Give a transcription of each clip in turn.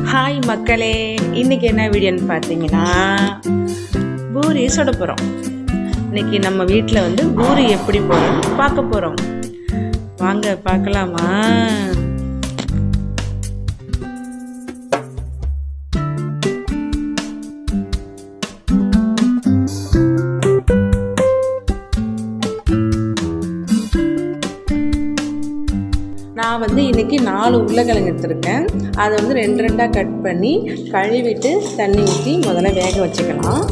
Hi மக்களே, இன்றைக்கி என்ன வீடியோன்னு பார்த்தீங்கன்னா பூரி சுட போகிறோம். இன்றைக்கி நம்ம வீட்டில் வந்து பூரி எப்படி போகிறோம்னு பார்க்க போகிறோம். வாங்க பார்க்கலாமா? நான் வந்து இன்றைக்கி 4 உருளைக்கிழங்கு எடுத்துருக்கேன். அதை வந்து 2 கட் பண்ணி கழுவிட்டு தண்ணி ஊற்றி முதல்ல வேக வச்சுக்கலாம்.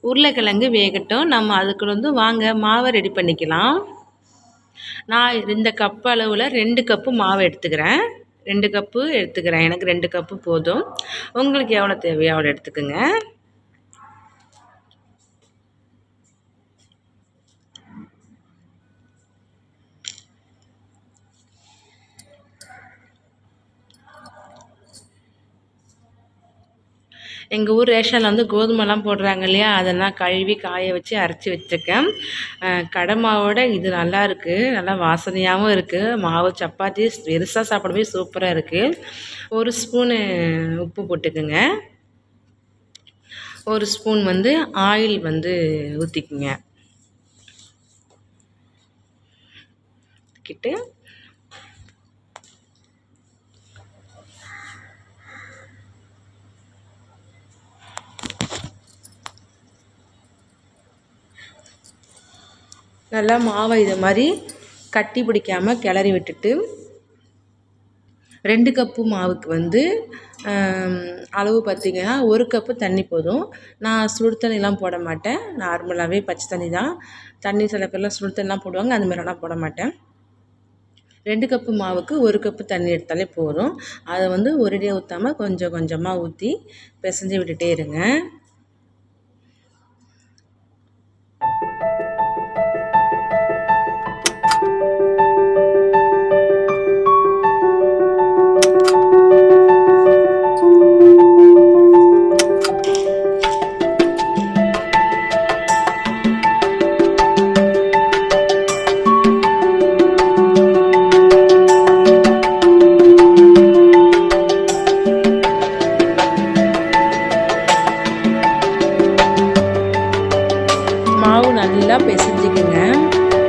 உருளைக்கிழங்கு வேகட்டும். நம்ம அதுக்கு வந்து வாங்க மாவை ரெடி பண்ணிக்கலாம். நான் இந்த கப்பு அளவில் 2 கப்பு மாவு எடுத்துக்கிறேன். 2 கப்பு எடுத்துக்கிறேன். எனக்கு 2 கப்பு போதும். உங்களுக்கு எவ்வளோ தேவையோ அவ்வளோ எடுத்துக்கோங்க. எங்கள் ஊர் ரேஷனில் வந்து கோதுமைலாம் போடுறாங்க இல்லையா, அதெல்லாம் கழுவி காய வச்சு அரைச்சி வச்சுருக்கேன். கடை மாவோட இது நல்லா இருக்குது, நல்லா வாசனையாகவும் இருக்குது. மாவு சப்பாத்தி பெருசாக சாப்பிடவே சூப்பராக இருக்குது. 1 ஸ்பூனு உப்பு போட்டுக்குங்க. 1 ஸ்பூன் வந்து ஆயில் வந்து ஊற்றிக்குங்க. கிட்டு நல்லா மாவை இது மாதிரி கட்டி பிடிக்காமல் கிளறி விட்டுட்டு 2 கப்பு மாவுக்கு வந்து அளவு பார்த்திங்கன்னா 1 கப்பு தண்ணி போதும். நான் சுடு தண்ணிலாம் போட மாட்டேன். நார்மலாகவே பச்சை தண்ணி தான். தண்ணி சில பேர்லாம் சுடு தண்ணிலாம் போடுவாங்க, அந்த மாதிரிலாம் போட மாட்டேன். 2 கப்பு மாவுக்கு 1 கப்பு தண்ணி எடுத்தாலே போதும். அதை வந்து ஒரேடியாக ஊற்றாமல் கொஞ்சம் கொஞ்சமாக ஊற்றி பிசைஞ்சு விட்டுட்டே இருங்க. மாவு நல்லா பிசைஞ்சிக்குங்க.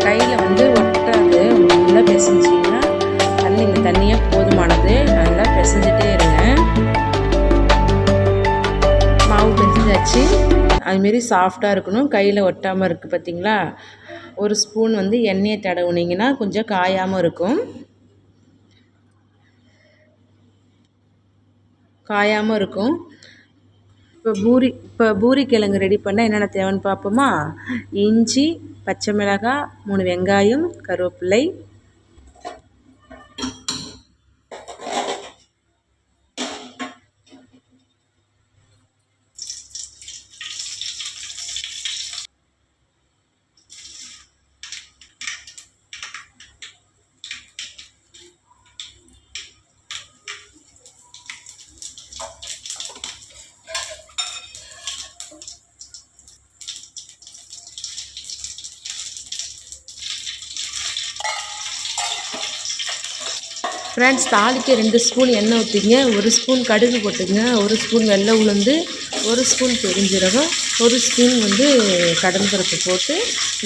கையில் வந்து ஒட்டாது. நல்லா பிசைஞ்சிங்கன்னா இந்த தண்ணியே போதுமானது. நல்லா பிசைஞ்சிட்டே இருங்க. மாவு பிசைஞ்சாச்சு. அதுமாரி சாஃப்டாக இருக்கணும், கையில் ஒட்டாமல் இருக்குது பார்த்திங்களா. 1 ஸ்பூன் வந்து எண்ணெயை தடவுனீங்கன்னா கொஞ்சம் காயாமல் இருக்கும். இப்போ பூரி கிழங்கு ரெடி பண்ண என்னென்ன தேவைன்னு பார்ப்போமா? இஞ்சி, பச்சை மிளகாய், 3 வெங்காயம், கருவேப்பிலை, ஃப்ரெண்ட்ஸ். தாளிக்க 2 ஸ்பூன் எண்ணெய் ஊற்றிங்க. 1 ஸ்பூன் கடுகு போட்டுங்க. 1 ஸ்பூன் வெள்ளை உளுந்து, 1 ஸ்பூன் பெருஞ்சீரகம், 1 ஸ்பூன் வந்து கடலைப்பருப்பு போட்டு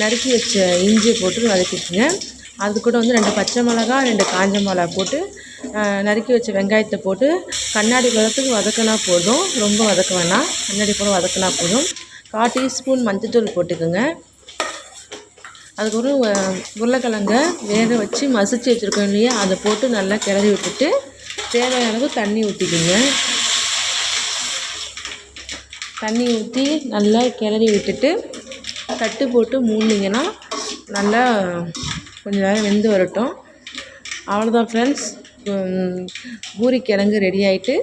நறுக்கி வச்ச இஞ்சியை போட்டு வதக்கிக்குங்க. அது கூட வந்து 2 பச்சை மிளகா, 2 காஞ்ச மிளகா போட்டு நறுக்கி வச்ச வெங்காயத்தை போட்டு கண்ணாடி பதத்துக்கு வதக்கினா போதும். ரொம்ப வதக்க வேணாம், கண்ணாடி போல வதக்கினா போதும். 1/4 டீஸ்பூன் மஞ்சள்தூள் போட்டுக்கோங்க. அதுக்கப்புறம் உருளைக்கிழங்க வேக வச்சு மசிச்சு வச்சுருக்கோம் இல்லையா, அதை போட்டு நல்லா கிளறி விட்டுட்டு தேவையான அளவு தண்ணி ஊற்றிக்குங்க. தண்ணி ஊற்றி நல்லா கிளறி விட்டுட்டு தட்டு போட்டு மூடினீங்கன்னா நல்லா கொஞ்சம் நேரம் வெந்து வரட்டும். அவ்வளோதான் ஃப்ரெண்ட்ஸ். பூரி கிழங்கு ரெடி ஆகிட்டு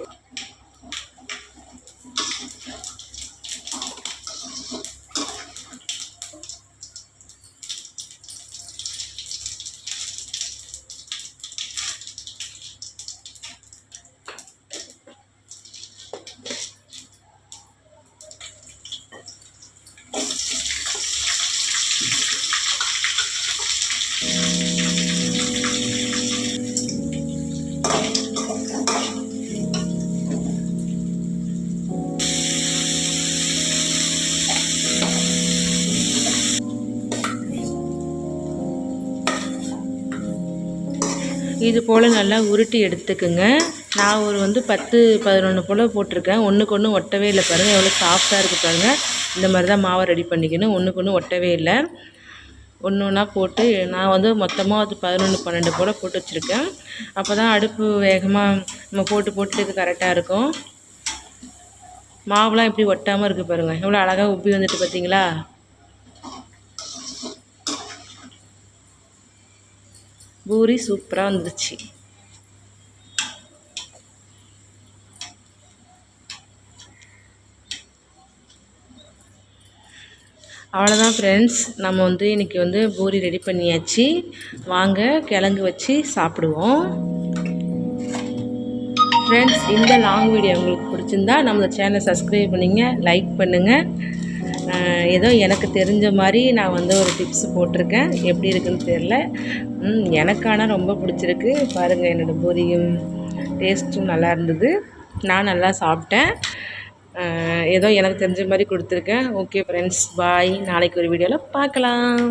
இது போல் நல்லா உருட்டி எடுத்துக்குங்க. நான் ஒரு 10-11 போல் போட்டிருக்கேன். ஒன்றுக்கு ஒன்று ஒட்டவே இல்லை பாருங்கள், எவ்வளோ சாஃப்டாக இருக்குது பாருங்கள். இந்த மாதிரி தான் மாவை ரெடி பண்ணிக்கணும். ஒன்றுக்கு ஒன்று ஒட்டவே இல்லை. ஒன்று ஒன்றா போட்டு நான் மொத்தமாக 11-12 போல் போட்டு வச்சுருக்கேன். அப்போ தான் அடுப்பு வேகமாக நம்ம போட்டுட்டு கரெக்டாக இருக்கும். மாவுலாம் எப்படி ஒட்டாமல் இருக்குது பாருங்கள், எவ்வளோ அழகாக உப்பி வந்துட்டு பார்த்தீங்களா. பூரி சூப்பராக வந்துச்சு. அவ்வளோதான் ஃப்ரெண்ட்ஸ், நம்ம இன்றைக்கி பூரி ரெடி பண்ணியாச்சு. வாங்க கிழங்கு வச்சு சாப்பிடுவோம். ஃப்ரெண்ட்ஸ், இந்த லாங் வீடியோ உங்களுக்கு பிடிச்சிருந்தா நம்ம சேனலை சப்ஸ்கிரைப் பண்ணிங்க, லைக் பண்ணுங்கள். ஏதோ எனக்கு தெரிஞ்ச மாதிரி நான் ஒரு டிப்ஸ் போட்டிருக்கேன். எப்படி இருக்குன்னு தெரில, எனக்கான ரொம்ப பிடிச்சிருக்கு பாருங்கள். என்னோடய பூரியும் டேஸ்ட்டும் நல்லா இருந்தது. நான் நல்லா சாப்பிட்டேன். ஏதோ எனக்கு தெரிஞ்ச மாதிரி கொடுத்துருக்கேன். ஓகே ஃப்ரெண்ட்ஸ், பாய். நாளைக்கு ஒரு வீடியோவில் பார்க்கலாம்.